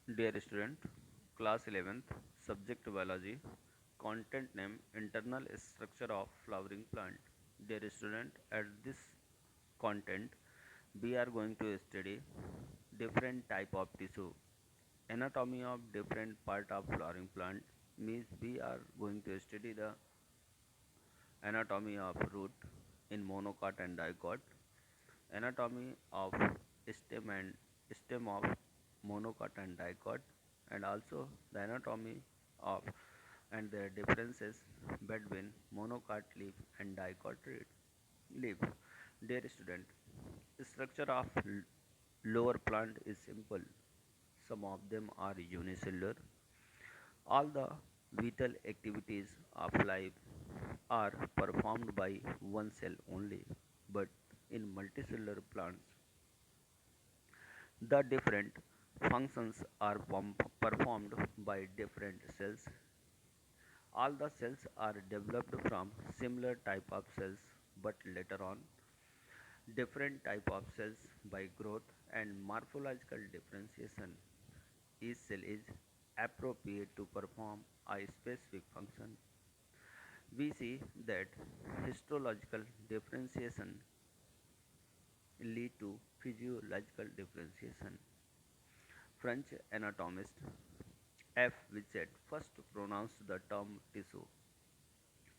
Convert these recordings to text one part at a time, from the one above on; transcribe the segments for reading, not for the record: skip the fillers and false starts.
Dear student, class 11th, subject biology, content name internal structure of flowering plant. Dear student, at this content we are going to study different type of tissue, anatomy of different part of flowering plant. Means we are going to study the anatomy of root in monocot and dicot, anatomy of stem and stem of monocot and dicot, and also the anatomy of and their differences between monocot leaf and dicot leaf. Dear student, structure of lower plant is simple. Some of them are unicellular. All the vital activities of life are performed by one cell only, but in multicellular plants, the different functions are performed by different cells. All the cells are developed from similar type of cells, but later on, different type of cells by growth and morphological differentiation. Each cell is appropriate to perform a specific function. We see that histological differentiation lead to physiological differentiation. French anatomist F. Vichet first pronounced the term tissue.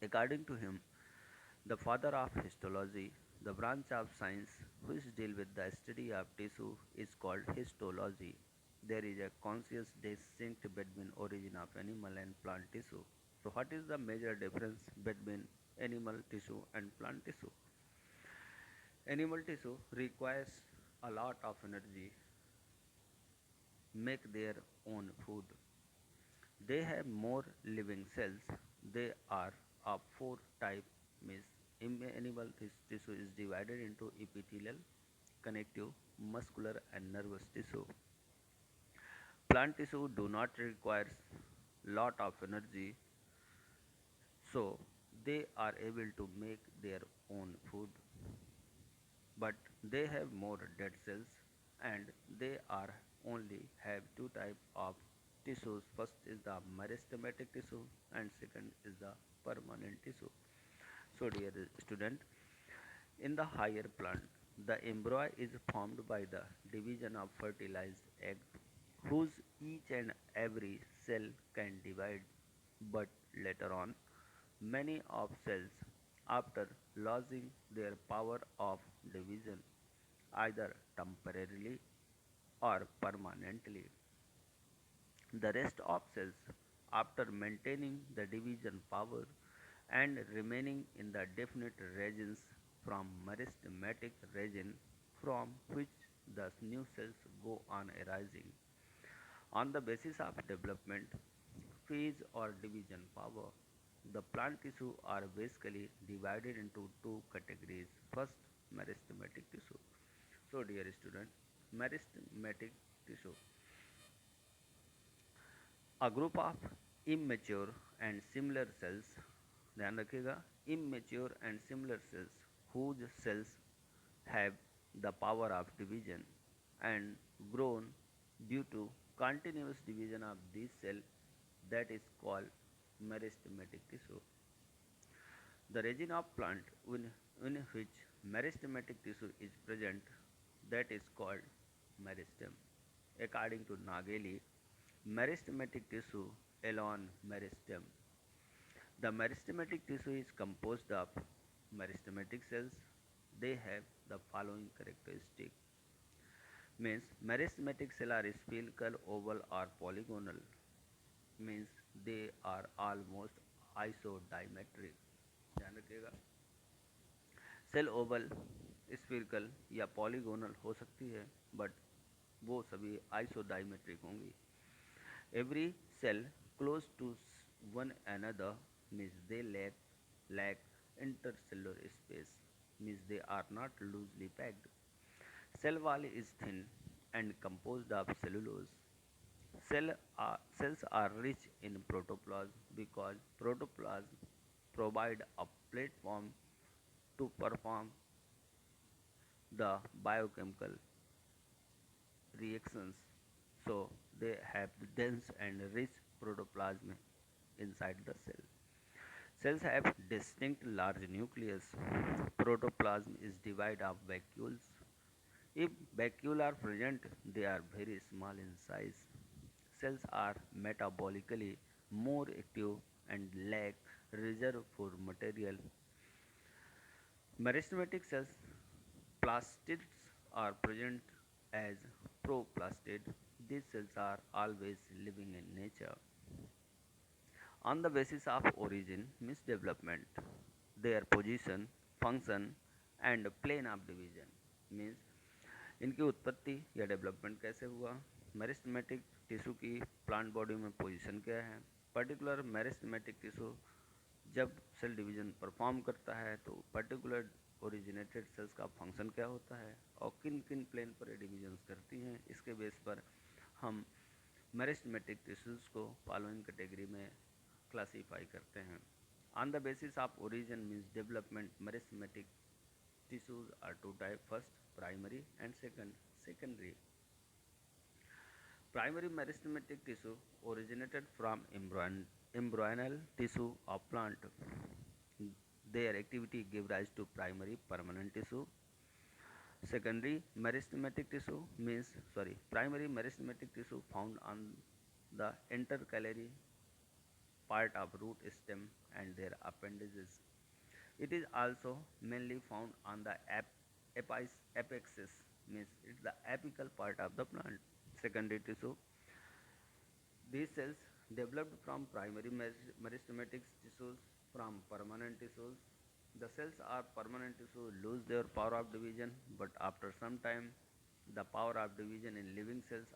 According to him, the father of histology, the branch of science which deal with the study of tissue is called histology. There is a conscious distinct between origin of animal and plant tissue. So what is the major difference between animal tissue and plant tissue? Animal tissue requires a lot of energy make their own food. They have more living cells. They are of four type. Means animal tissue is divided into epithelial, connective, muscular, and nervous tissue. Plant tissue do not require lot of energy, so they are able to make their own food. But they have more dead cells, and they are only have two type of tissues. First is the meristematic tissue, and second is the permanent tissue. So dear student, in the higher plant, the embryo is formed by the division of fertilized egg, whose each and every cell can divide. But later on, many of cells, after losing their power of division, either temporarily or permanently, the rest of cells, after maintaining the division power and remaining in the definite regions from meristematic region from which the new cells go on arising. On the basis of development, phase or division power, the plant tissue are basically divided into two categories. First, meristematic tissue. So, dear student, meristematic tissue, a group of immature and similar cells, ध्यान रखिएगा, immature and similar cells whose cells have the power of division and grown due to continuous division of this cell, that is called meristematic tissue. The region of plant in which meristematic tissue is present, that is called meristem. According to Nageli, meristematic tissue alone meristem. The meristematic tissue is composed of meristematic cells. They have the following characteristic. Means meristematic cell are spherical, oval or polygonal. Means they are almost isodimetric. ध्यान रखिएगा, cell Oval, स्फिरिकल या polygonal हो सकती है, but वो सभी आइसोडाइमेट्रिक होंगी. Every cell close to one another means they lack intercellular space, means they are not loosely packed. Cell wall is thin and composed of cellulose. Cells are rich in protoplasm because protoplasm provide a platform to perform the biochemical reactions. So they have the dense and rich protoplasm inside the cell. Cells have distinct large nucleus. Protoplasm is divided of vacuoles. If vacuoles are present, they are very small in size. Cells are metabolically more active and lack reserve for material. Meristematic cells, plastids, are present as proplastid. These cells are always living in nature. On the basis of origin means development, their position, function and plane of division means इनकी उत्पत्ति या development कैसे हुआ, meristematic tissue की plant body में position क्या है, particular meristematic tissue जब सेल डिवीजन परफॉर्म करता है तो पर्टिकुलर ओरिजिनेटेड सेल्स का फंक्शन क्या होता है और किन किन प्लेन पर ये डिविजन्स करती हैं, इसके बेस पर हम मेरिस्टेमेटिक टिश्यूज़ को फॉलोइंग कैटेगरी में क्लासीफाई करते हैं. On the basis of origin means development, meristematic tissues are two types. First, primary and second, secondary. Primary meristematic tissue originated from embryonal tissue of plant. Their activity gave rise to primary permanent tissue. Primary meristematic tissue found on the intercalary part of root stem and their appendages. It is also mainly found on the apexis, means it's the apical part of the plant. Secondary tissue. These cells developed from primary meristematic tissues from permanent tissues. The cells are permanent tissue lose their power of division, but after some time, the power of division in living cells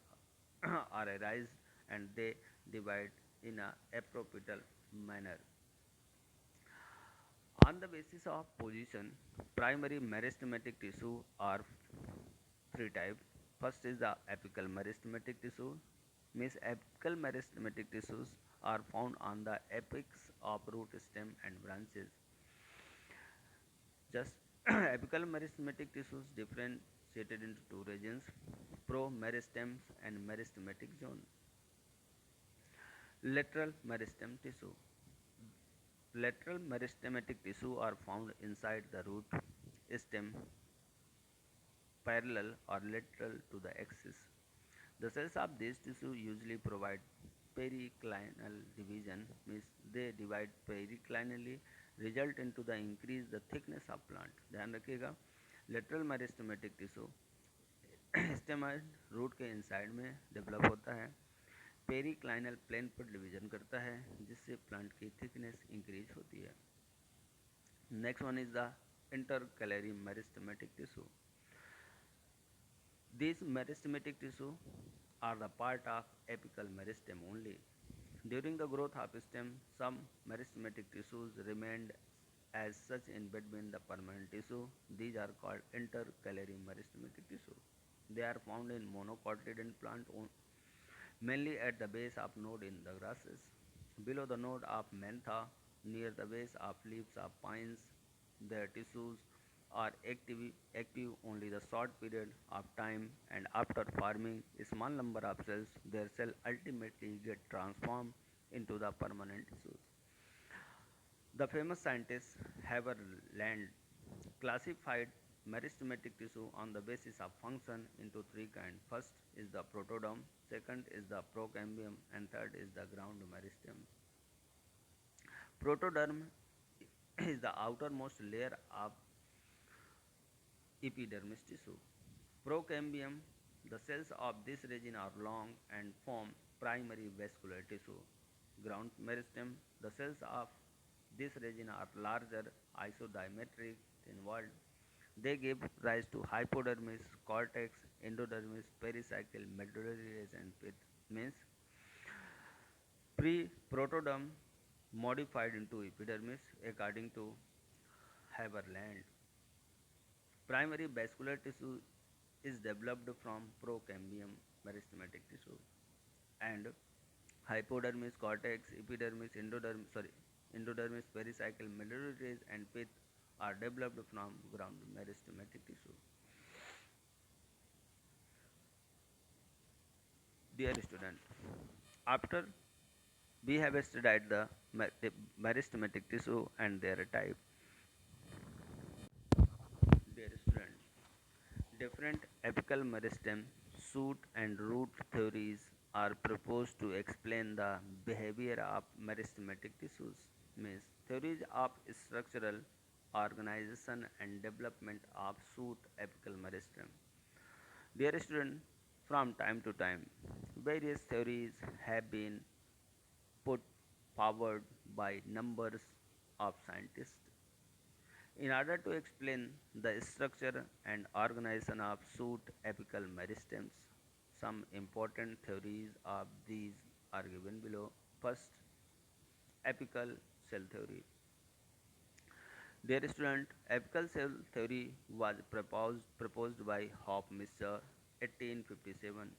are arise and they divide in a apoptotic manner. On the basis of position, primary meristematic tissue are three types. First is the apical meristematic tissue. Means apical meristematic tissues are found on the apex of root stem and branches. Just apical meristematic tissues differentiated into two regions, promeristems and meristematic zone. Lateral meristem tissue. Lateral meristematic tissue are found inside the root stem, parallel or lateral to the axis. The cells of this tissue usually provide periclinal division, means they divide periclinally, result into the increase the thickness of plant. ध्यान रखिएगा, lateral meristematic tissue स्टेमोइड root के inside में develop होता है, periclinal plane पर division करता है जिससे प्लांट की थिकनेस इंक्रीज होती है. Next one is the intercalary meristematic tissue. These meristematic tissue are the part of apical meristem only. During the growth of stem, some meristematic tissues remained as such in between the permanent tissue. These are called intercalary meristematic tissue. They are found in monocotyledon plant mainly at the base of node in the grasses, below the node of mentha, near the base of leaves of pines. Their tissues are active only the short period of time, and after forming a small number of cells, their cell ultimately get transformed into the permanent tissues. The famous scientist Haberland classified meristematic tissue on the basis of function into three kinds. First is the protoderm, second is the procambium, and third is the ground meristem. Protoderm is the outermost layer of epidermis tissue. Procambium, the cells of this region are long and form primary vascular tissue. Ground meristem, the cells of this region are larger, isodiametric, thin-walled. They give rise to hypodermis, cortex, endodermis, pericycle, medullary rays, and pith. Means pre-protoderm modified into epidermis according to Haberland. Primary vascular tissue is developed from procambium meristematic tissue, and hypodermis, cortex, epidermis, endodermis, pericycle, medullary rays, and pith are developed from ground meristematic tissue. Dear student, after we have studied the meristematic tissue and their type, dear student, different apical meristem, shoot and root theories are proposed to explain the behavior of meristematic tissues, means theories of structural organization and development of shoot apical meristem. Dear student, from time to time, various theories have been put forward by numbers of scientists in order to explain the structure and organization of shoot apical meristems. Some important theories of these are given below. First, apical cell theory. Dear student, apical cell theory was proposed by Hofmeister 1857,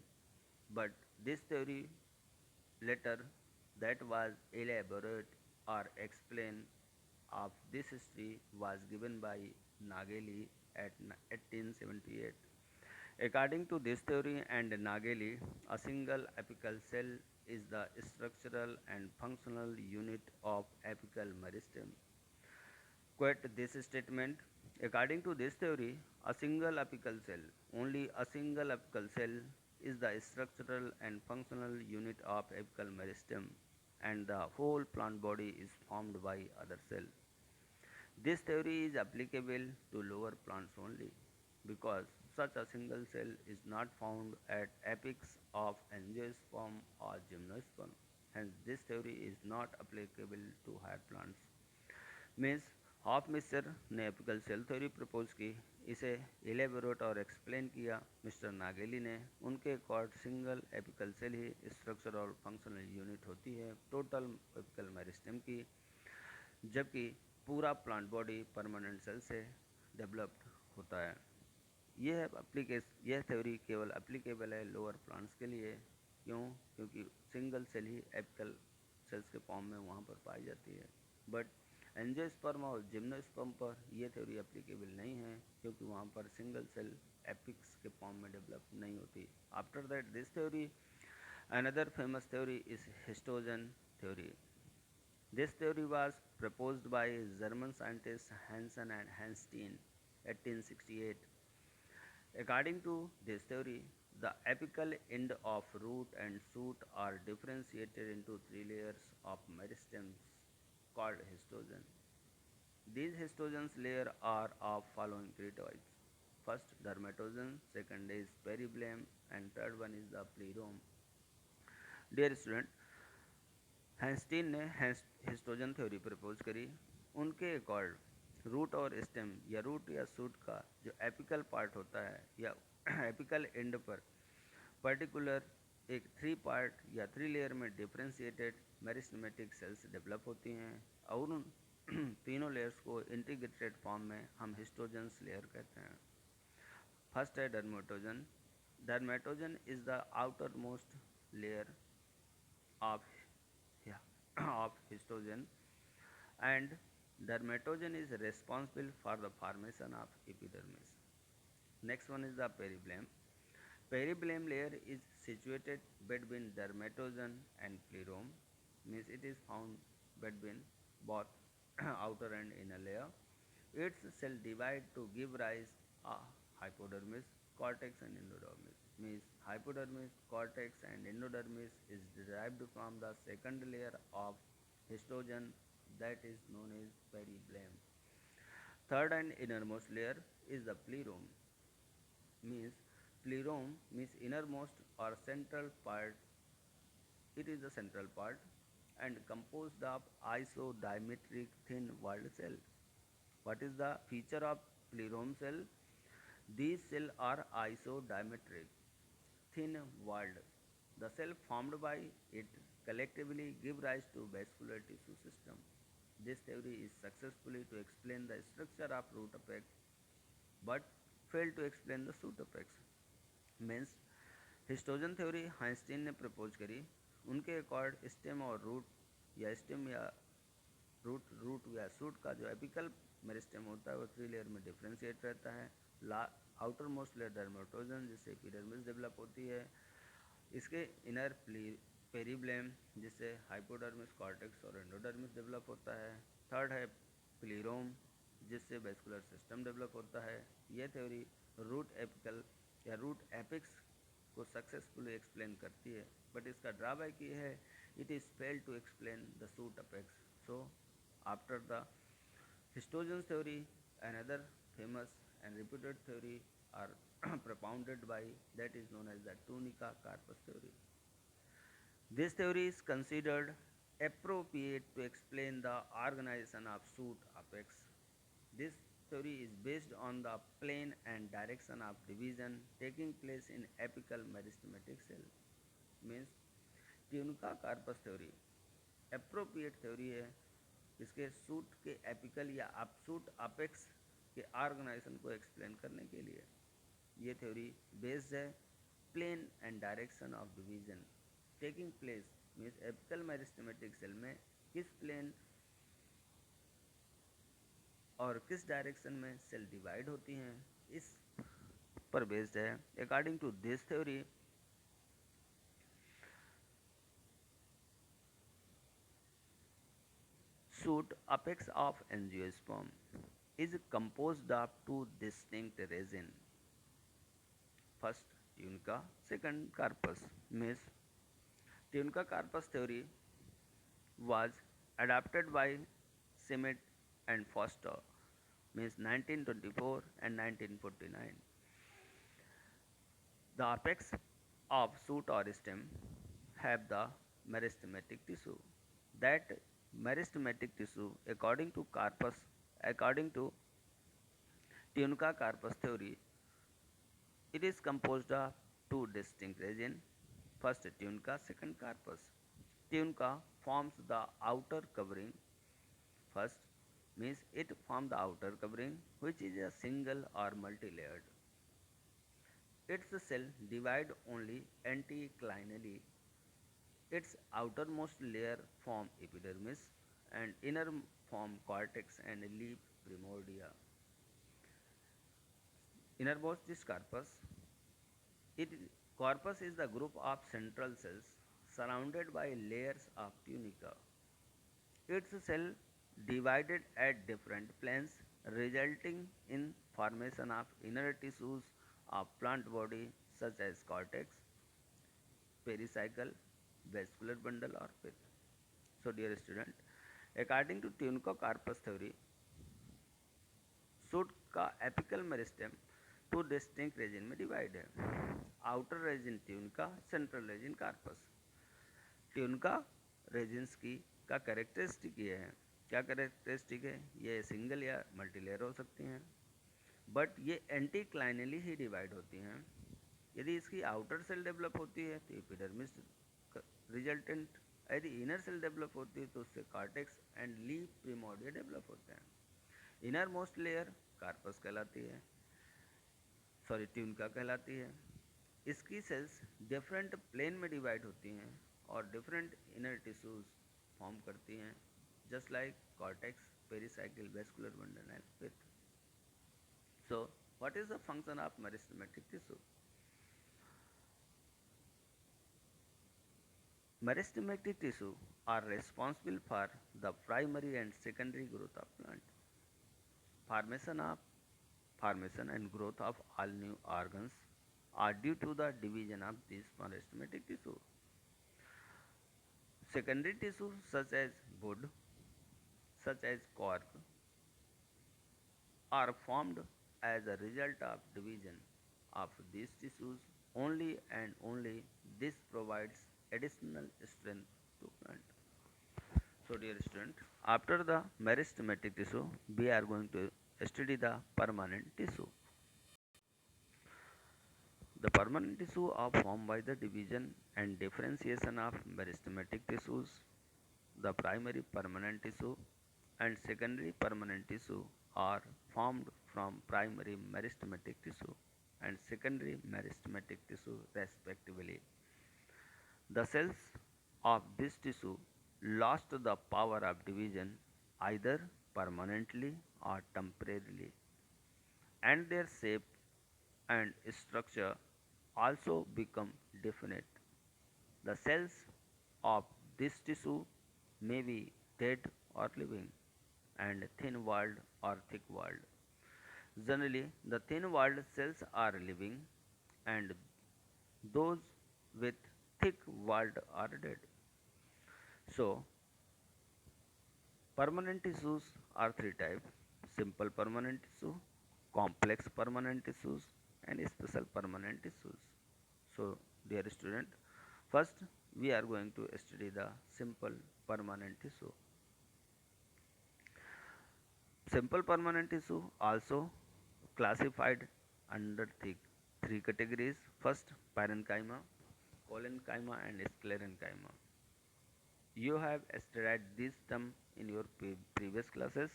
but this theory later that was elaborate or explained of this history was given by Nageli at 1878. According to this theory and Nageli, a single apical cell is the structural and functional unit of apical meristem. Quote this statement. According to this theory, a single apical cell, only a single apical cell, is the structural and functional unit of apical meristem, and the whole plant body is formed by other cells. This theory is applicable to lower plants only because such a single cell is not found at apex of angiosperm or gymnosperm. Hence, this theory is not applicable to higher plants. Means Hofmeister ने apical cell theory propose की, इसे elaborate और explain किया mister नागेली ने। उनके accord single apical cell ही structure और functional unit होती है टोटल एपिकल मेरिस्टेम की, जबकि पूरा प्लांट बॉडी परमानेंट सेल से डेवलप्ड होता है। यह थ्योरी केवल एप्लीकेबल है लोअर प्लांट्स के लिए। क्यों? क्योंकि सिंगल सेल ही एपिकल सेल्स के फॉर्म में वहाँ पर पाई जाती है, बट एंजियोस्पर्म और जिम्नोस्पर्म पर यह थ्योरी एप्लीकेबल नहीं है क्योंकि वहाँ पर सिंगल सेल एपिक्स के फॉर्म में डेवलप नहीं होती। After that this theory another famous theory is histogen theory. This theory was proposed by German scientist Hanson and Hanstein 1868। According to this theory, the apical end of root and shoot are differentiated into three layers of meristems called histogen. These histogens layer are of following three types. First, dermatogen, second is peribleum, and third one is the plerome. Dear student, हैंस्टीन ने histogen theory propose करी। उनके accord root और stem या root या shoot का जो apical part होता है या एपिकल एंड पर पर्टिकुलर एक थ्री पार्ट या थ्री लेयर में डिफ्रेंशिएटेड मेरिस्टेमेटिक सेल्स डेवलप होती हैं और उन तीनों लेयर्स को इंटीग्रेटेड फॉर्म में हम हिस्टोजन्स लेयर कहते हैं। फर्स्ट है dermatogen. Dermatogen is the outer most layer of of histogen, and dermatogen is responsible for the formation of epidermis. Next one is the peribleum. Peribleum layer is situated between dermatogen and plerome, means it is found between both outer and inner layer. Its cell divide to give rise a hypodermis, cortex and endodermis. Means hypodermis, cortex and endodermis is derived from the second layer of histogen that is known as peribleum. Third and innermost layer is the plerome. Means plerome means innermost or central part. It is the central part and composed of isodiametric thin walled cell. What is the feature of plerome cell? These cells are isodiametric, thin walled. The cell formed by it collectively give rise to vascular tissue system. This theory is successfully to explain the structure of root apex, but failed to explain the shoot apex. Means histogen theory Hanstein ने propose करी। उनके accord stem और root या shoot का जो apical meristem होता है वो थ्री लेयर में डिफ्रेंशिएट रहता है। आउटर मोस्ट लेयर डर्मेटोजन जिससे एपिडर्मिस डेवलप होती है, इसके इनर पेरिब्लेम जिससे हाइपोडर्मिस कॉर्टेक्स और एंडोडर्मिस डेवलप होता है। थर्ड है प्लीरोम जिससे वेस्कुलर सिस्टम डेवलप होता है। यह थ्योरी रूट एपिकल या रूट एपिक्स को सक्सेसफुली एक्सप्लेन करती है, बट इसका ड्रॉबैक ये है it is fail to explain the shoot apex. So after the Histogen's theory, another famous and reputed theory are propounded by that is known as the tunica carpus theory. This theory is considered appropriate to explain the organization of shoot apex. This theory is based on the plane and direction of division taking place in apical meristematic cell. Means tunica carpus theory appropriate theory है इसके suit के apical या of shoot apex के organisation को explain करने के लिए। ये थ्योरी बेस्ड है plane and direction of division taking place means apical meristematic cell में किस प्लेन और किस डायरेक्शन में सेल डिवाइड होती हैं इस पर बेस्ड है। According to this theory shoot apex of angiosperm is composed of two distinct regions. First, tunica, second, carpus. Means tunica carpus theory was adapted by Schmidt and Foster, means 1924 and 1949. The apex of shoot or stem have the meristematic tissue. That meristematic tissue, according to tunica carpus theory, it is composed of two distinct regions. First tunica, second carpus. Tunica forms the outer covering. First means it forms the outer covering which is a single or multi-layered. Its cell divide only anticlinally. Its outermost layer form epidermis and inner form cortex and leaf primordia. Innermost is corpus. It corpus is the group of central cells surrounded by layers of tunica. Its cell divided at different planes resulting in formation of inner tissues of plant body such as cortex, pericycle, vascular bundle or pith. So dear student, according to tunica-carpus theory, shoot का apical meristem two distinct region में divide है। Outer region tunica, central region corpus. Tunica regions की का characteristic ये है, क्या characteristic है, ये सिंगल या मल्टीलेयर हो सकती हैं, बट ये एंटीक्लाइनली ही डिवाइड होती हैं। यदि इसकी आउटर सेल डेवलप होती है तो एपिडर्मिस रिजल्टेंट, यदि इनर सेल डेवलप होती है तो उससे cortex and leaf primordia develop होते हैं। इनर मोस्ट लेयर कार्पस कहलाती है, सॉरी ट्यूनिका कहलाती है। इसकी सेल्स डिफरेंट प्लेन में डिवाइड होती हैं और डिफरेंट इनर टिश्यूज फॉर्म करती हैं, just like cortex, pericycle, vascular bundle and pith. So what is the function of meristematic tissue? Meristematic tissue are responsible for the primary and secondary growth of plant. Formation of formation and growth of all new organs are due to the division of this meristematic tissue. Secondary tissue such as wood, such as cork, are formed as a result of division of these tissues only and only this provides additional strength to plant. So dear student, after the meristematic tissue, we are going to study the permanent tissue. The permanent tissue are formed by the division and differentiation of meristematic tissues. The primary permanent tissue and secondary permanent tissue are formed from primary meristematic tissue and secondary meristematic tissue respectively. The cells of this tissue lost the power of division either permanently or temporarily, and their shape and structure also become definite. The cells of this tissue may be dead or living and thin walled or thick walled. Generally, the thin walled cells are living and those with thick walled are dead. So, permanent tissues are three types: simple permanent tissue, complex permanent tissues, and special permanent tissues. So, dear student, first we are going to study the simple permanent tissue. Simple permanent tissue also classified under three categories. First, parenchyma, collenchyma, and sclerenchyma. You have studied this term in your previous classes.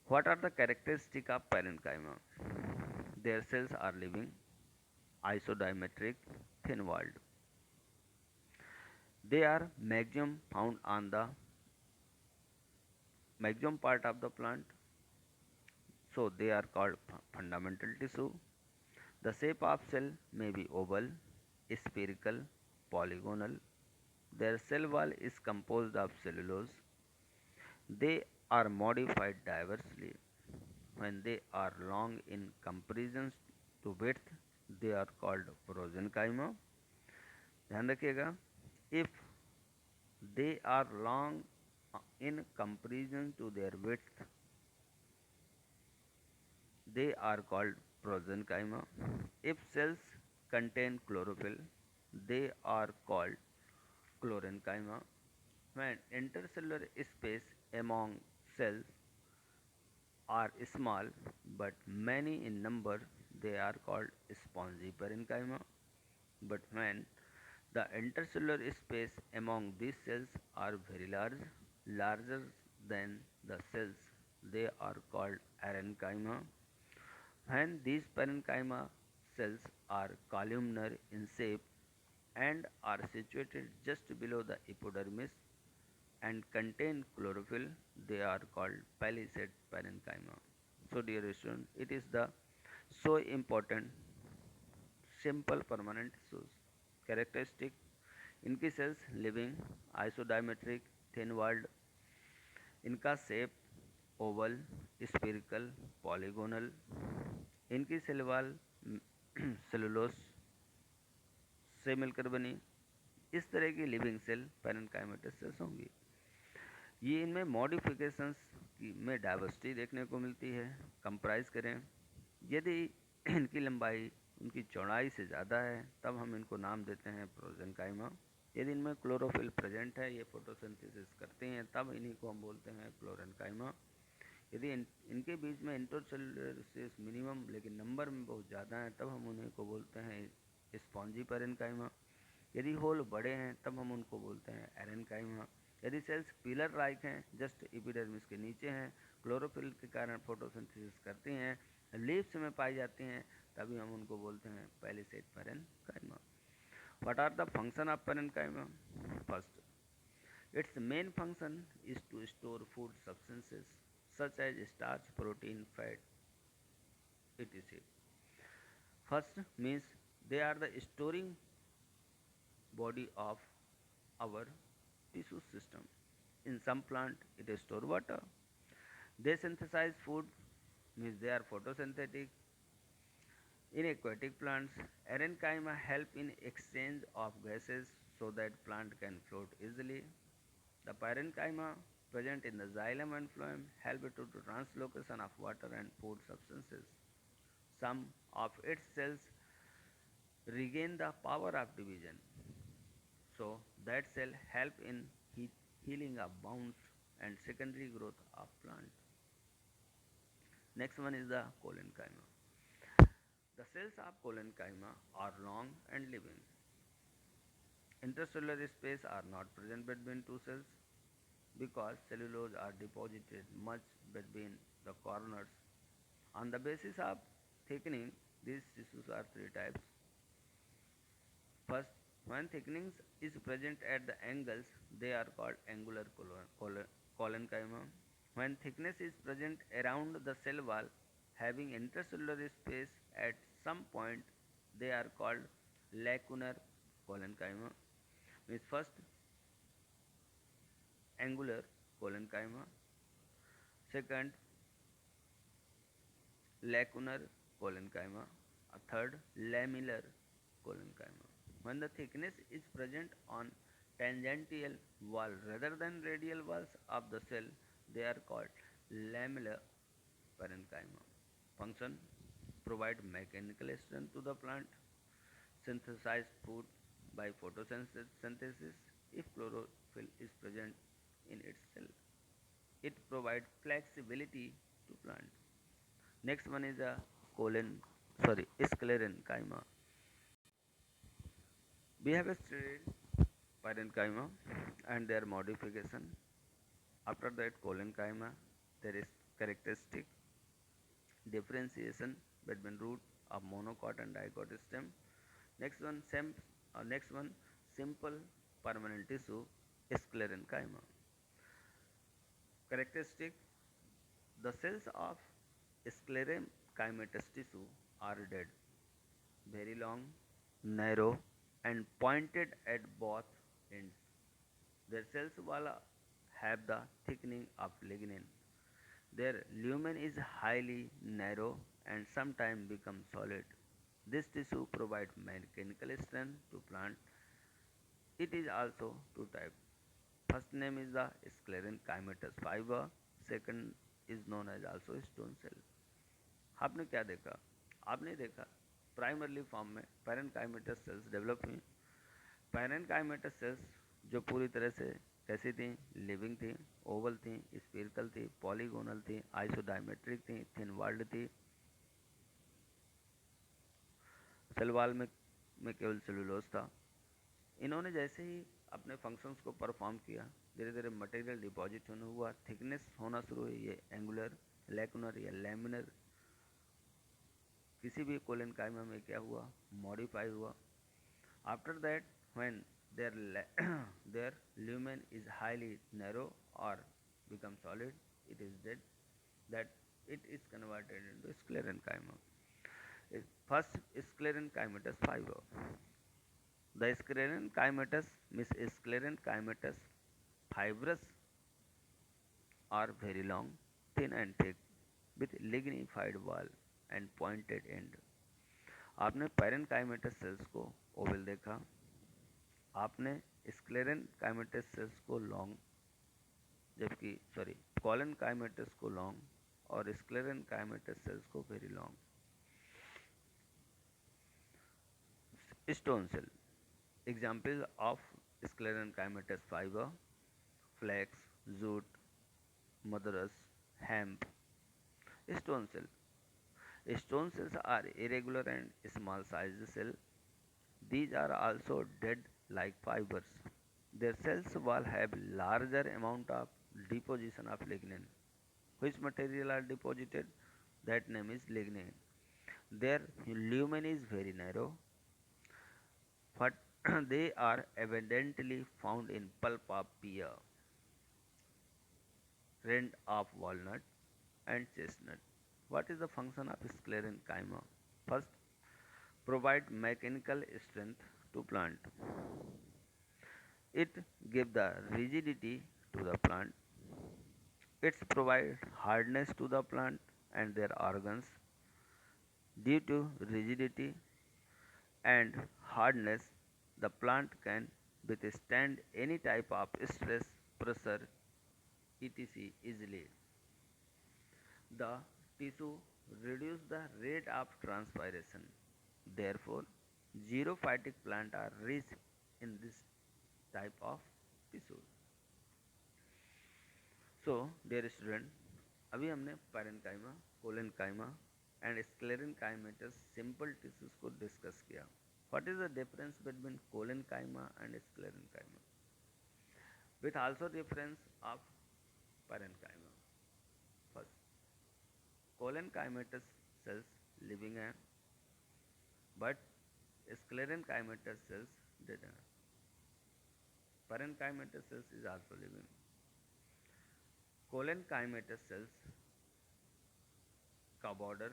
What are the characteristics of parenchyma? Their cells are living, isodiametric, thin-walled. They are maximum found on the maximum part of the plant, so they are called fundamental tissue. The shape of cell may be oval, spherical, polygonal. Their cell wall is composed of cellulose. They are modified diversely. When they are long in comparison to width, they are called prosenchyma. ध्यान रखिएगा, if they are long in comparison to their width, they are called prosenchyma. If cells contain chlorophyll, they are called chlorenchyma. When intercellular space among cells are small but many in number, they are called spongy parenchyma. But when the intercellular space among these cells are very large, larger than the cells, they are called arrenchyma. When these parenchyma cells are columnar in shape and are situated just below the epidermis and contain chlorophyll, they are called palisade parenchyma. So, dear student, it is the so important simple permanent tissues. Characteristic: इनकी cells living, isodiametric, thin walled, इनका shape oval, spherical, polygonal, इनकी cell wall cellulose से मिलकर बनी। इस तरह की living cell parenchymatous sales होंगी। ये इनमें मॉडिफिकेशंस में डाइवर्सिटी देखने को मिलती है। कंप्राइज करें, यदि इनकी लंबाई उनकी चौड़ाई से ज़्यादा है तब हम इनको नाम देते हैं प्रोजेनकाइमा। यदि इनमें क्लोरोफिल प्रेजेंट है, ये फोटोसिंथेसिस करते हैं, तब इन्हीं को हम बोलते हैं क्लोरेनकाइमा। यदि इनके बीच में इंटरसेलुलर स्पेस मिनिमम लेकिन नंबर में बहुत ज़्यादा है, तब हम उन्हीं को बोलते हैं स्पॉन्जी पैरेन्काइमा। यदि होल बड़े हैं तब हम उनको बोलते हैं एरेन्काइमा। यदि सेल्स पिलर लाइक हैं, जस्ट एपिडर्मिस के नीचे हैं, क्लोरोफिल के कारण फोटोसिंथेसिस करती हैं, लीव्स में पाई जाती हैं, तभी हम उनको बोलते हैं palisade parenchyma. What are the function of parenchyma? First, its main function is to store food substances such as starch, protein, fat, etc. First means they are the storing body of our tissue system. In some plant, it store water. They synthesize food, means they are photosynthetic. In aquatic plants, parenchyma help in exchange of gases so that plant can float easily. The parenchyma present in the xylem and phloem help to translocation of water and food substances. Some of its cells regain the power of division, so that cell help in healing of wounds and secondary growth of plant. Next one is the collenchyma. The cells of collenchyma are long and living. Intercellular space are not present between two cells because cellulose are deposited much between the corners. On the basis of thickening, these tissues are three types. First, when thickening is present at the angles, they are called angular collenchyma. When thickness is present around the cell wall, having intercellular space at some point, they are called lacunar collenchyma. Means first angular collenchyma, second lacunar collenchyma, a third lamellar collenchyma. When the thickness is present on tangential wall rather than radial walls of the cell, they are called lamellar parenchyma. Function: provide mechanical strength to the plant, synthesize food by photosynthesis if chlorophyll is present in its cell. It provides flexibility to plant. Next one is a sclerenchyma. We have studied parenchyma and their modification. After that collenchyma, there is characteristic differentiation between root of monocot and dicot stem. Next one simple permanent tissue sclerenchyma. Characteristic: the cells of sclerenchymatous tissue are dead, very long, narrow, and pointed at both ends. Their cells wall have the thickening of lignin. Their lumen is highly narrow and sometimes becomes solid. This tissue provides mechanical strength to plant. It is also two types. First name is the sclerenchymatous fiber. Second is known as also stone cell. आपने क्या देखा? आपने देखा primarily form में parenchymatous cells develop हुई. Parenchymatous sales जो पूरी तरह से कैसी थी? लिविंग थी, ओवल थी, स्फीरिकल थी, पॉलीगोनल थी, आइसोडायमेट्रिक थी, थिन वॉल्ड थी. सेल वॉल में केवल सेलुलोज था. इन्होंने जैसे ही अपने फंक्शंस को परफॉर्म किया, धीरे धीरे मटेरियल डिपॉजिट होने हुआ, थिकनेस होना शुरू हुई. ये एंगुलर, लेकुनर या लेमिनर किसी भी कोलेनकाइमा में क्या हुआ? मॉडिफाई हुआ. After that when their lumen is highly narrow or become solid, it is dead, that it is converted into sclerenchyma. First sclerenchymatous fiber. The sclerenchymatous means sclerenchymatous fibrous are very long, thin and thick with lignified wall and pointed end. आपने parenchymatous sales को Oval देखा, आपने स्क्लेरेनकाइमेटस cells को long, जबकि कॉलेनकाइमेटस को long और sclerenchymatous cells को very long. Stone cell. Examples of sclerenchymatous fiber: flax, jute, motherus, hemp. Stone cell. Stone cells are irregular and small sized cells. These are also dead like fibers. Their cells wall have larger amount of deposition of lignin. Which material are deposited? That name is lignin. Their lumen is very narrow, but they are evidently found in pulp of pear, rind of walnut, and chestnut. What is the function of sclerenchyma? First, provide mechanical strength to plant. It gives the rigidity to the plant. It provides hardness to the plant and their organs. Due to rigidity and hardness, the plant can withstand any type of stress, pressure, etc. easily. The tissue reduces the rate of transpiration. Therefore, xerophytic plants are rich in this type of tissue. So, dear student, अभी हमने parenchyma, collenchyma and sclerenchymatous simple tissues को discuss किया. What is the difference between collenchyma and sclerenchyma? With also difference of parenchyma. First, collenchymatous cells living हैं, but sclerenchymatous cells dead हैं. Parenchymatous cells is also living. Collenchymatous cells का border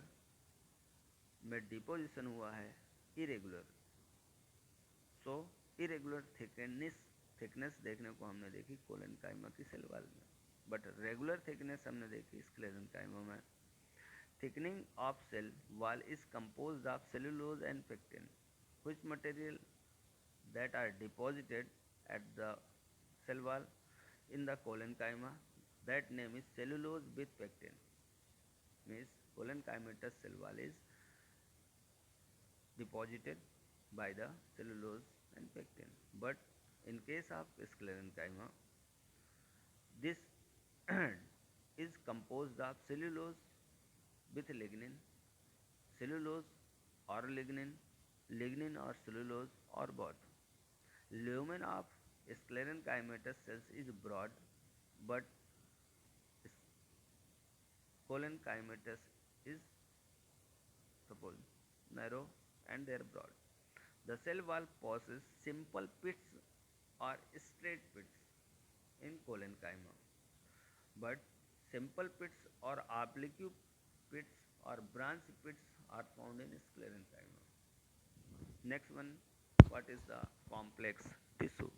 में deposition हुआ है irregular. सो irregular thickness देखने को हमने देखी कोलेनकाइमा की सेल वॉल में, बट रेगुलर थिकनेस हमने देखी स्क्लेरेनकाइमा में. Thickening of cell wall is composed of cellulose and pectin, which material that are deposited at the cell wall in the collenchyma. That name is cellulose with pectin. Means collenchymatous cell wall is deposited by the cellulose and pectin. But in case of sclerenchyma, this is composed of cellulose with lignin, cellulose or lignin, lignin or cellulose or both. Lumen of sclerenchymatous cells is broad, but collenchymatous is suppose narrow and they are broad. The cell wall possesses simple pits or straight pits in collenchyma, but simple pits or oblique pits or branch pits are found in sclerenchyma. Next one, what is the complex tissue?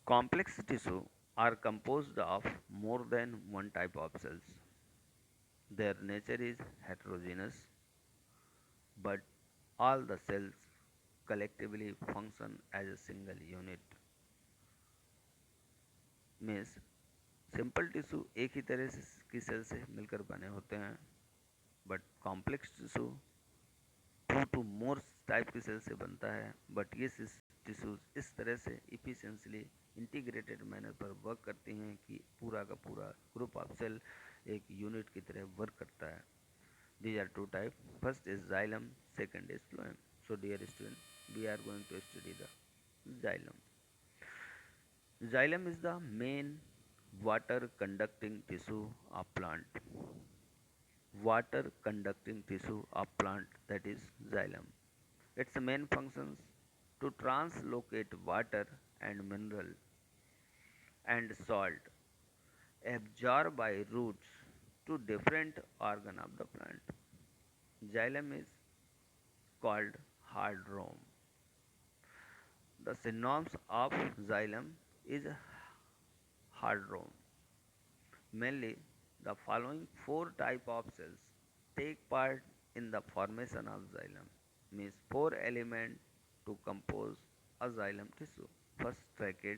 Complex tissue are composed of more than one type of cells. Their nature is heterogeneous, but all the cells collectively function as a single unit. Means simple tissue एक ही तरह से की cell से मिलकर बने होते हैं, but complex tissue two to more type की सेल से बनता है. बट ये टिश्यूज इस तरह से इफिशियंटली इंटीग्रेटेड मैनर पर वर्क करती हैं कि पूरा का पूरा ग्रुप ऑफ सेल एक यूनिट की तरह वर्क करता है. These are two types. First is xylem, second is phloem. So dear student, we are going to study the xylem. Xylem is the main water conducting tissue of plant. Water conducting tissue of plant, that is xylem. Its main functions to translocate water and mineral and salt absorbed by roots to different organ of the plant. Xylem is called hard rome. The synonyms of xylem is hard rome. Mainly, the following four type of cells take part in the formation of xylem. Means four elements to compose a xylem tissue. First trachea,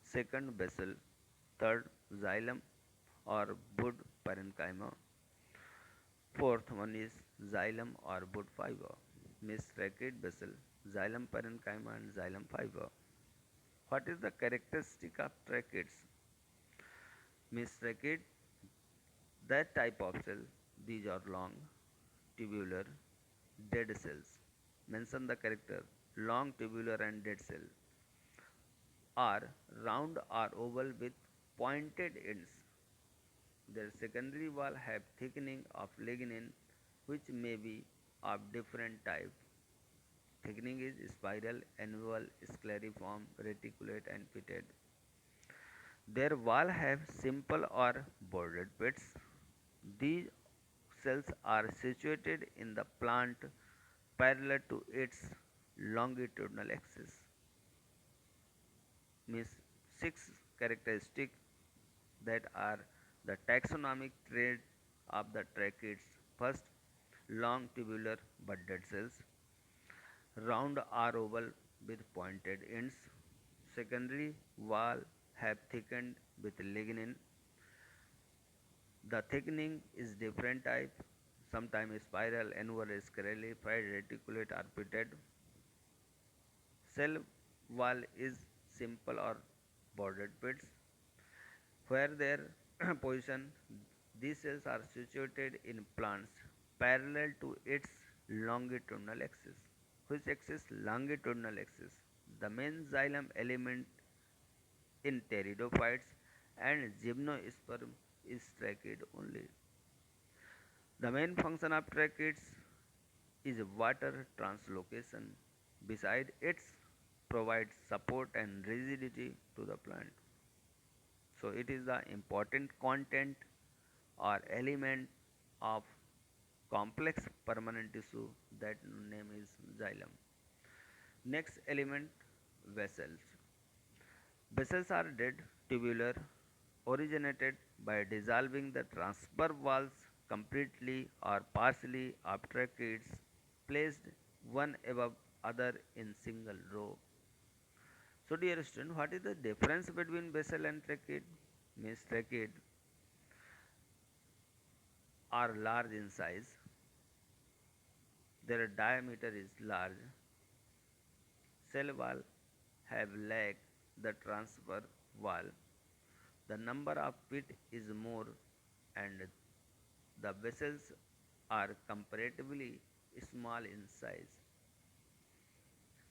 second basal, third xylem or bud parenchyma, fourth one is xylem or bud fiber. Means trachea, basal, xylem parenchyma and xylem fiber. What is the characteristic of tracheids? Means trachea, that type of cell, these are long, tubular, dead cells. Mention the character long, tubular and dead cell are round or oval with pointed ends. Their secondary wall have thickening of lignin which may be of different type. Thickening is spiral, annual, scleriform, reticulate and pitted. Their wall have simple or bordered pits. These cells are situated in the plant parallel to its longitudinal axis. Means six characteristics that are the taxonomic trait of the tracheids. First, long tubular budded cells, round or oval with pointed ends. Secondary wall have thickened with lignin. The thickening is different type, sometimes spiral, annular, scalarified, reticulate or pitted. Cell wall is simple or bordered pits. Where their position, these cells are situated in plants parallel to its longitudinal axis. Which axis? Longitudinal axis. The main xylem element in pteridophytes and gymnosperm is trachea only. The main function of tracheids is water translocation. Beside its provides support and rigidity to the plant. So it is the important content or element of complex permanent tissue that name is xylem. Next element, vessels. Vessels are dead tubular, originated by dissolving the transverse walls completely or partially of tracheids placed one above other in single row. So dear student, what is the difference between vessel and trachid? Means trachid are large in size, their diameter is large, cell wall have lag the transverse wall, the number of pit is more, and the vessels are comparatively small in size.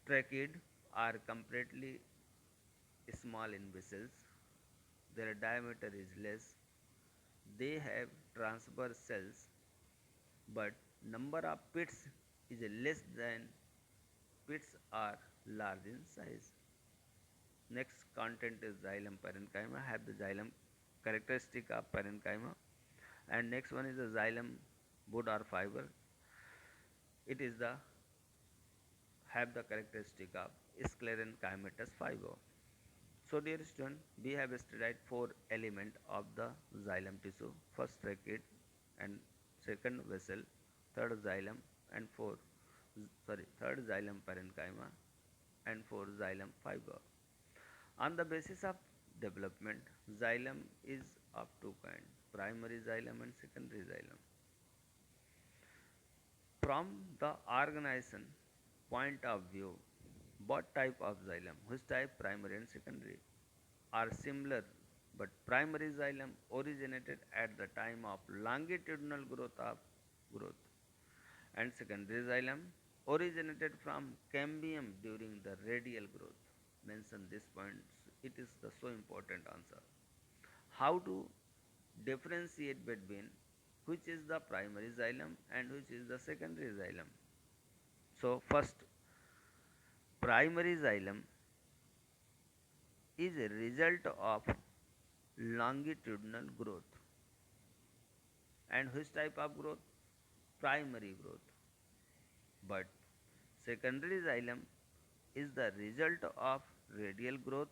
Trachid are comparatively small in vessels, their diameter is less, they have transverse cells, but number of pits is less than pits are large in size. Next content is xylem parenchyma, have the xylem characteristic of parenchyma, and next one is the xylem wood or fiber. It is the have the characteristic of sclerenchymatous fiber. So dear student, we have studied four element of the xylem tissue. First trachea and second vessel, third xylem and third xylem parenchyma and fourth xylem fiber. On the basis of development, xylem is of two kinds, primary xylem and secondary xylem. From the organization point of view, both type of xylem, which type primary and secondary, are similar, but primary xylem originated at the time of longitudinal growth, and secondary xylem originated from cambium during the radial growth. Mention this point; it is the so important answer. How to differentiate between which is the primary xylem and which is the secondary xylem? So first, primary xylem is a result of longitudinal growth. And which type of growth? Primary growth. But secondary xylem is the result of radial growth,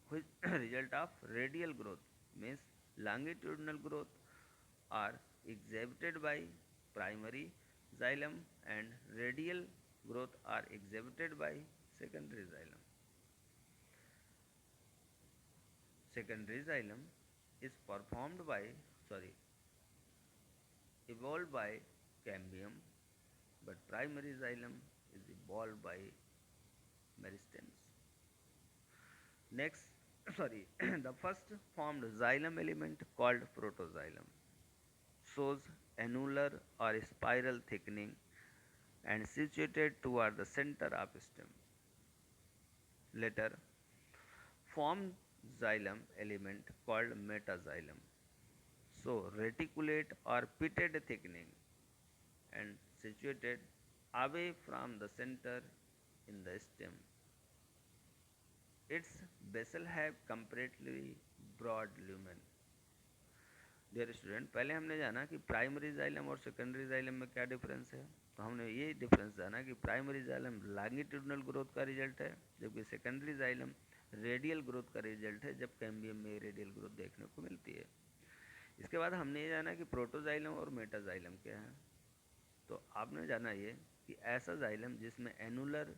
which result of radial growth means longitudinal growth are exhibited by primary xylem and radial growth are exhibited by secondary xylem. Secondary xylem is performed by, sorry, evolved by cambium, but primary xylem is evolved by meristems. Next, sorry, the first formed xylem element called protoxylem shows annular or spiral thickening and situated toward the center of stem. Later, formed xylem element called metaxylem. So, reticulate or pitted thickening and situated away from the center in the stem. Its basal have completely broad lumen. Dear student, पहले हमने जाना कि primary xylem और secondary xylem में क्या difference है। तो हमने ये डिफरेंस जाना कि प्राइमरी जाइलम लॉन्गिट्यूडनल ग्रोथ का रिजल्ट है, जबकि सेकेंडरी जाइलम रेडियल ग्रोथ का रिजल्ट है, जब कैम्बियम में रेडियल ग्रोथ देखने को मिलती है। इसके बाद हमने ये जाना कि प्रोटोजाइलम और मेटाजाइलम क्या है। तो आपने जाना ये कि ऐसा जाइलम जिसमें एनुलर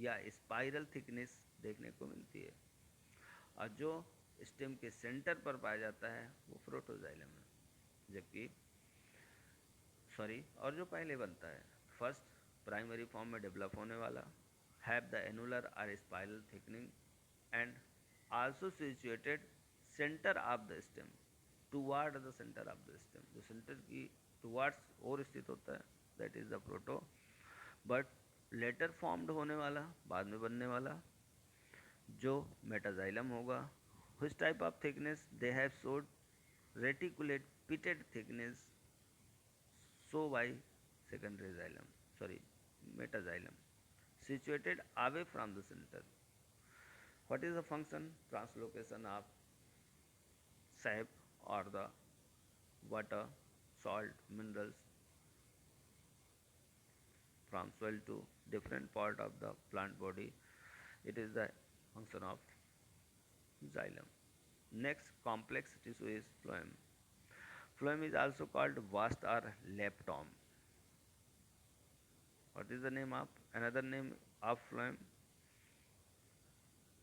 या स्पाइरल थिकनेस देखने को मिलती है, और जो स्टेम के सेंटर पर पाया जाता है वो प्रोटोजाइलम है, जबकि और जो पहले बनता है फर्स्ट प्राइमरी फॉर्म में डेवलप होने वाला हैव द एनुलर और spiral thickening and also situated centre of the stem, toward the centre of the stem, जो सेंटर की टुवार्ड्स और स्थित होता है, that is the proto. But later formed होने वाला, बाद में बनने वाला जो मेटाजाइलम होगा, which type of thickness they have showed reticulate pitted thickness so by secondary xylem, sorry, metaxylem, situated away from the center. What is the function? Translocation of sap or the water salt, minerals from soil to different part of the plant body. It is the function of xylem. Next complex tissue is phloem. Phloem is also called vast or lepton. What is the name of another name of phloem?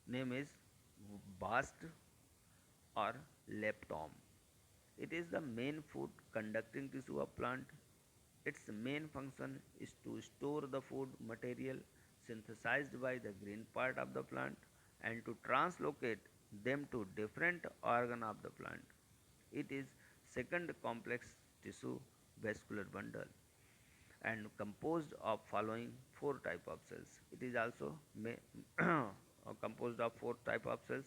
Name is vast or lepton. It is the main food conducting tissue of plant. Its main function is to store the food material synthesized by the green part of the plant and to translocate them to different organ of the plant. It is second complex tissue vascular bundle and composed of following four type of cells. It is also composed of four type of cells: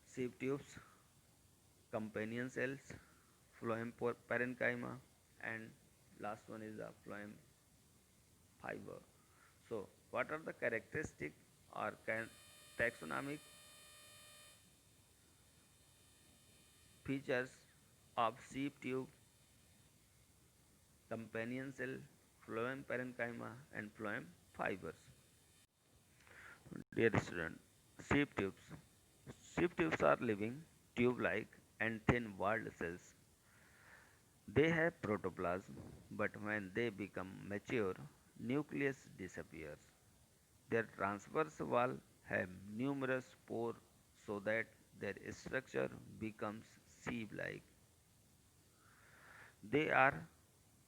sieve tubes, companion cells, phloem parenchyma, and last one is the phloem fiber. So, what are the characteristic or taxonomic features of sieve tube, companion cell, phloem parenchyma, and phloem fibers? Dear student, sieve tubes. Sieve tubes are living, tube-like, and thin-walled cells. They have protoplasm, but when they become mature, nucleus disappears. Their transverse wall have numerous pores so that their structure becomes sieve-like. They are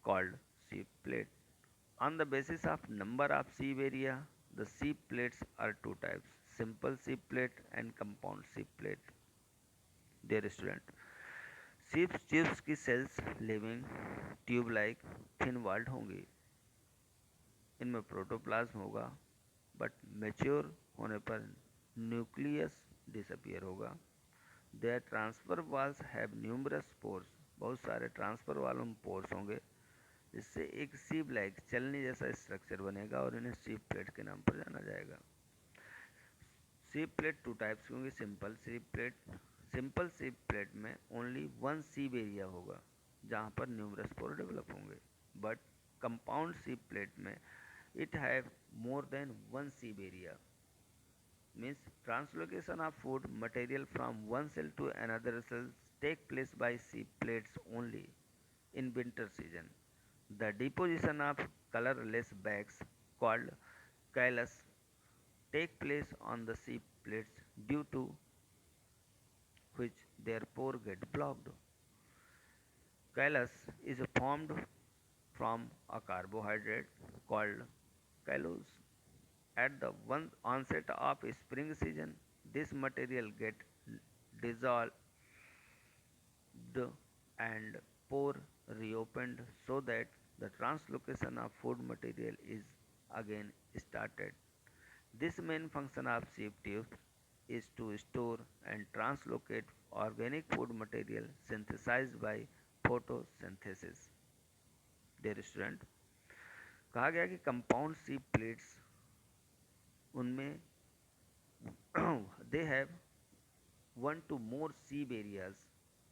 called sieve plate. On the basis of number of sieve area, the sieve plates are two types: simple sieve plate and compound sieve plate. Dear student, sieve tubes की cells living tube like thin walled होंगी. इनमें protoplasm होगा but mature होने पर nucleus disappear होगा. Their transfer walls have numerous pores. बहुत सारे transfer वालों में पोर्स होंगे जिससे एक सीप लाइक चलने जैसा स्ट्रक्चर बनेगा और इन्हें सीप प्लेट के नाम पर जाना जाएगा. सीप प्लेट टू टाइप्स की होंगी: सिंपल सीप प्लेट. सिंपल सीप प्लेट में ओनली वन सीप एरिया होगा जहाँ पर न्यूमरस पोर डेवलप होंगे. बट कंपाउंड सीप प्लेट में it have more than one sieve area. Means translocation of food material from one cell to another cell take place by sieve plates only in winter season. The deposition of colorless bags called callus take place on the sieve plates due to which their pore get blocked. Callus is formed from a carbohydrate called callose. At the one onset of spring season, this material get dissolved and pore reopened so that the translocation of food material is again started. This main function of sieve tubes is to store and translocate organic food material synthesized by photosynthesis. Dear student, कहा गया कि compound सीप plates उनमें they have one to more sieve areas,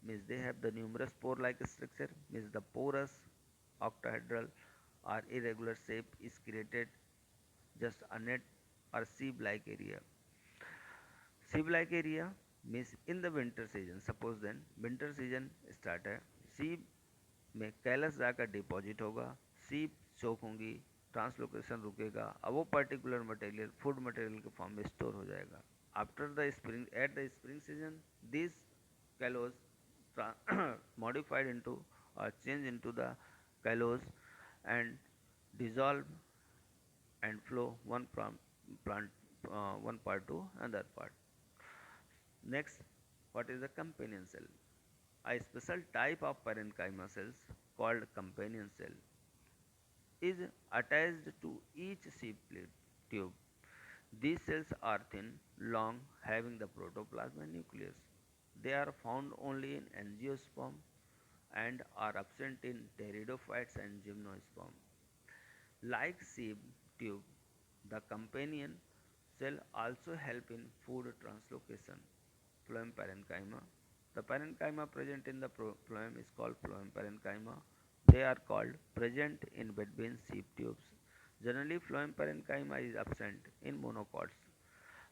means they have the numerous pore like structure, means the porous octahedral or irregular shape is created just a net or sieve like area. Sieve like area means in the winter season, suppose then winter season start है, sieve में callus जाकर deposit होगा, सीप चौक होंगी, translocation रुकेगा, अब वो particular material food material के फॉर्म में स्टोर हो जाएगा. After the spring at the spring season this callose modified into or change into the callose and dissolve and flow one from plant one part to another part. Next, what is the companion cell? A special type of parenchyma cells called companion cell is attached to each sieve tube. These cells are thin, long, having the protoplasm and nucleus. They are found only in angiosperm and are absent in pteridophytes and gymnosperm. Like sieve tube, the companion cell also help in food translocation. Phloem parenchyma. The parenchyma present in the phloem is called phloem parenchyma. They are called present in between seed tubes. Generally, phloem parenchyma is absent in monocots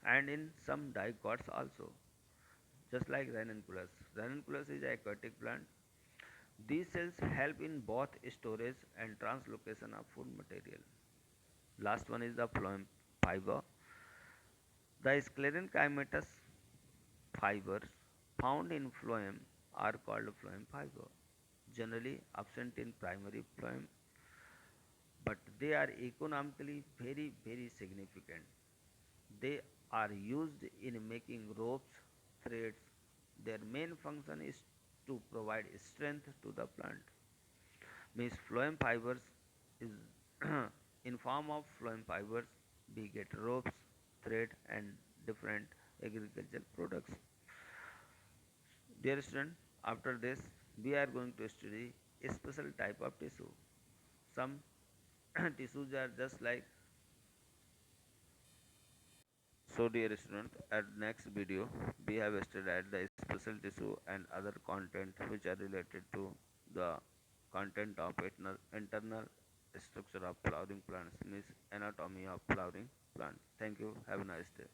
and in some dicots also, just like ranunculus. Ranunculus is an aquatic plant. These cells help in both storage and translocation of food material. Last one is the phloem fiber. The sclerenchymatous fibers found in phloem are called phloem fiber, generally absent in primary phloem, but they are economically very significant. They are used in making ropes, threads. Their main function is to provide strength to the plant. Means phloem fibers is in form of phloem fibers we get ropes, thread and different agricultural products. Dear student, after this we are going to study a special type of tissue. Some tissues are just like. So dear student, at next video we have studied the special tissue and other content which are related to the content of internal structure of flowering plants, means anatomy of flowering plant. Thank you. Have a nice day.